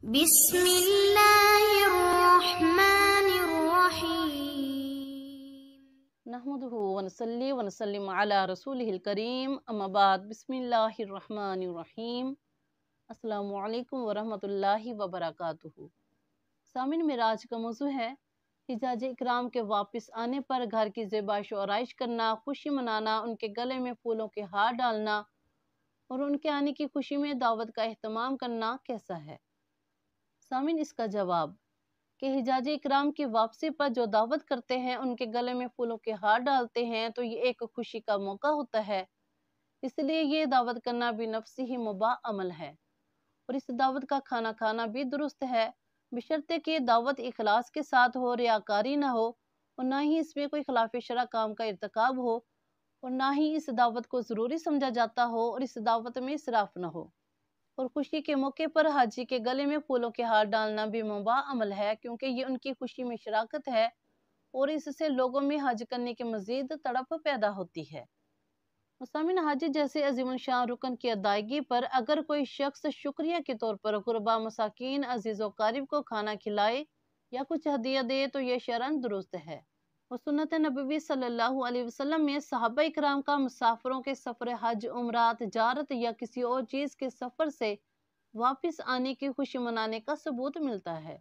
بسم اللہ الرحمن الرحیم نحمدہ ونصلی ونسلم علی رسولہ الکریم اما بعد بسم اللہ الرحمن الرحیم السلام علیکم ورحمۃ اللہ وبرکاتہ۔ سامعین، میرا آج کا موضوع ہے حجاج اکرام کے واپس آنے پر گھر کی زیبائش و آرائش کرنا، خوشی منانا، ان کے گلے میں پھولوں کے ہار ڈالنا اور ان کے آنے کی خوشی میں دعوت کا اہتمام کرنا کیسا ہے؟ سامعین، اس کا جواب کہ حجاج اکرام کی واپسی پر جو دعوت کرتے ہیں، ان کے گلے میں پھولوں کے ہار ڈالتے ہیں، تو یہ ایک خوشی کا موقع ہوتا ہے۔ اس لیے یہ دعوت کرنا بھی نفسی ہی مباح عمل ہے اور اس دعوت کا کھانا کھانا بھی درست ہے، بشرطے کہ دعوت اخلاص کے ساتھ ہو، ریاکاری نہ ہو اور نہ ہی اس میں کوئی خلاف شرع کام کا ارتکاب ہو اور نہ ہی اس دعوت کو ضروری سمجھا جاتا ہو اور اس دعوت میں اسراف نہ ہو۔ اور خوشی کے موقع پر حاجی کے گلے میں پھولوں کے ہار ڈالنا بھی مباح عمل ہے، کیونکہ یہ ان کی خوشی میں شراکت ہے اور اس سے لوگوں میں حج کرنے کی مزید تڑپ پیدا ہوتی ہے۔ سامعین، حج جیسے عظیم الشان رکن کی ادائیگی پر اگر کوئی شخص شکریہ کے طور پر غربا، مساکین، عزیز و قارب کو کھانا کھلائے یا کچھ ہدیہ دے تو یہ شرعاً درست ہے۔ اور سنت نبوی صلی اللہ علیہ وسلم میں صحابہ اکرام کا مسافروں کے سفر حج، عمرہ، تجارت یا کسی اور چیز کے سفر سے واپس آنے کی خوشی منانے کا ثبوت ملتا ہے۔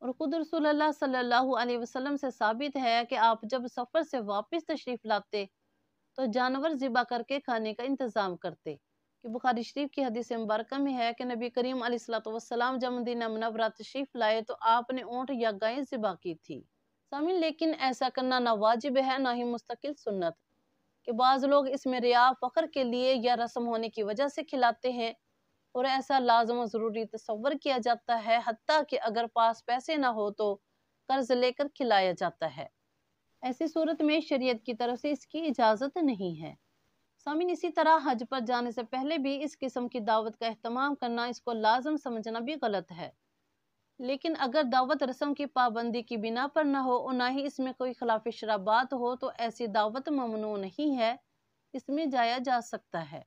اور خود رسول اللہ صلی اللہ علیہ وسلم سے ثابت ہے کہ آپ جب سفر سے واپس تشریف لاتے تو جانور ذبح کر کے کھانے کا انتظام کرتے، کہ بخاری شریف کی حدیث مبارکہ میں ہے کہ نبی کریم علیہ السلام جب مدینہ منورہ تشریف لائے تو آپ نے اونٹ یا گائے ذبح کی تھی۔ سامعین، لیکن ایسا کرنا نہ واجب ہے نہ ہی مستقل سنت، کہ بعض لوگ اس میں ریا، فخر کے لیے یا رسم ہونے کی وجہ سے کھلاتے ہیں اور ایسا لازم و ضروری تصور کیا جاتا ہے، حتیٰ کہ اگر پاس پیسے نہ ہو تو قرض لے کر کھلایا جاتا ہے۔ ایسی صورت میں شریعت کی طرف سے اس کی اجازت نہیں ہے۔ سامعین، اسی طرح حج پر جانے سے پہلے بھی اس قسم کی دعوت کا اہتمام کرنا، اس کو لازم سمجھنا بھی غلط ہے۔ لیکن اگر دعوت رسم کی پابندی کی بنا پر نہ ہو اور نہ ہی اس میں کوئی خلاف شرع بات ہو تو ایسی دعوت ممنوع نہیں ہے، اس میں جایا جا سکتا ہے۔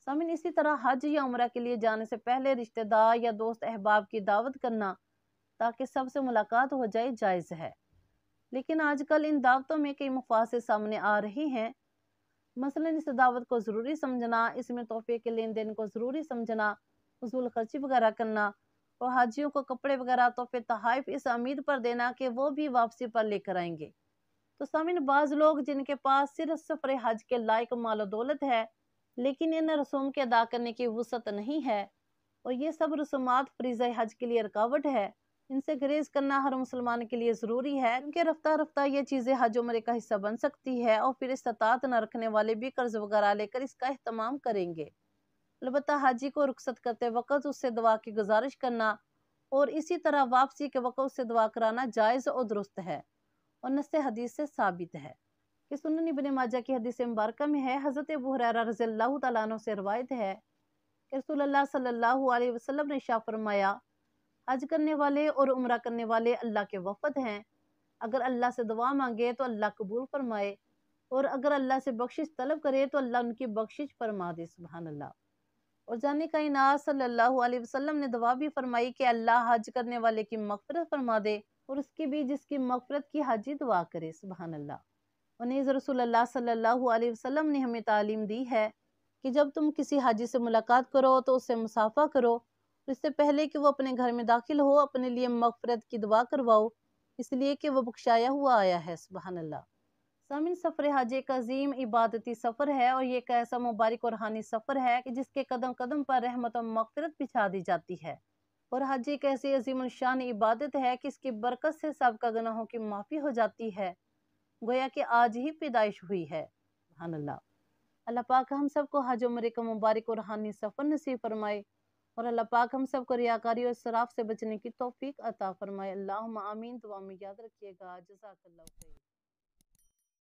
سامعین، اسی طرح حج یا عمرہ کے لیے جانے سے پہلے رشتہ دار یا دوست احباب کی دعوت کرنا تاکہ سب سے ملاقات ہو جائے جائز ہے۔ لیکن آج کل ان دعوتوں میں کئی مفاسد سامنے آ رہی ہیں، مثلا اس دعوت کو ضروری سمجھنا، اس میں تحفے کے لین دین کو ضروری سمجھنا، فضول خرچی وغیرہ کرنا اور حاجیوں کو کپڑے وغیرہ تحفے تحائف اس امید پر دینا کہ وہ بھی واپسی پر لے کر آئیں گے۔ تو سامعین، بعض لوگ جن کے پاس صرف سفر حج کے لائق مال و دولت ہے لیکن ان رسوم کے ادا کرنے کی وسعت نہیں ہے اور یہ سب رسومات فریضہ حج کے لیے رکاوٹ ہے، ان سے گریز کرنا ہر مسلمان کے لیے ضروری ہے، کیونکہ رفتہ رفتہ یہ چیزیں حج عمرے کا حصہ بن سکتی ہے اور پھر استطاعت نہ رکھنے والے بھی قرض وغیرہ لے کر اس کا اہتمام کریں گے۔ البتہ حاجی کو رخصت کرتے وقت اس سے دعا کی گزارش کرنا اور اسی طرح واپسی کے وقت اس سے دعا کرانا جائز اور درست ہے اور نص حدیث سے ثابت ہے، کہ سنن ابن ماجہ کی حدیث مبارکہ میں ہے، حضرت ابو ہریرہ رضی اللہ تعالیٰ عنہ سے روایت ہے کہ رسول اللہ صلی اللہ علیہ وسلم نے ارشاد فرمایا، حج کرنے والے اور عمرہ کرنے والے اللہ کے وفد ہیں، اگر اللہ سے دعا مانگے تو اللہ قبول فرمائے اور اگر اللہ سے بخشش طلب کرے تو اللہ ان کی بخشش فرما دے۔ سبحان اللہ۔ اور جانے کائنات صلی اللہ علیہ وسلم نے دعا بھی فرمائی کہ اللہ حج کرنے والے کی مغفرت فرما دے اور اس کی بھی جس کی مغفرت کی حاجی دعا کرے۔ سبحان اللہ۔ اور نیز رسول اللہ صلی اللہ علیہ وسلم نے ہمیں تعلیم دی ہے کہ جب تم کسی حاجی سے ملاقات کرو تو اس سے مصافحہ کرو، اس سے پہلے کہ وہ اپنے گھر میں داخل ہو اپنے لیے مغفرت کی دعا کرواؤ، اس لیے کہ وہ بخشایا ہوا آیا ہے۔ سبحان اللہ۔ سامعین، سفر حج ایک عظیم عبادتی سفر ہے اور یہ ایک ایسا مبارک اور روحانی سفر ہے کہ جس کے قدم قدم پر رحمت و مغفرت بچھا دی جاتی ہے، اور حج ایک ایسی عظیم الشان عبادت ہے کہ اس کی برکت سے سابقہ گناہوں کی معافی ہو جاتی ہے، گویا کہ آج ہی پیدائش ہوئی ہے۔ سبحان اللہ۔ اللہ پاک ہم سب کو حج عمرے کا مبارک اور روحانی سفر نصیب فرمائے اور اللہ پاک ہم سب کو ریاکاری اور اسراف سے بچنے کی توفیق عطا فرمائے۔ اللہم آمین۔ دعا میں یاد رکھیے گا۔ جزاک اللہ خیر۔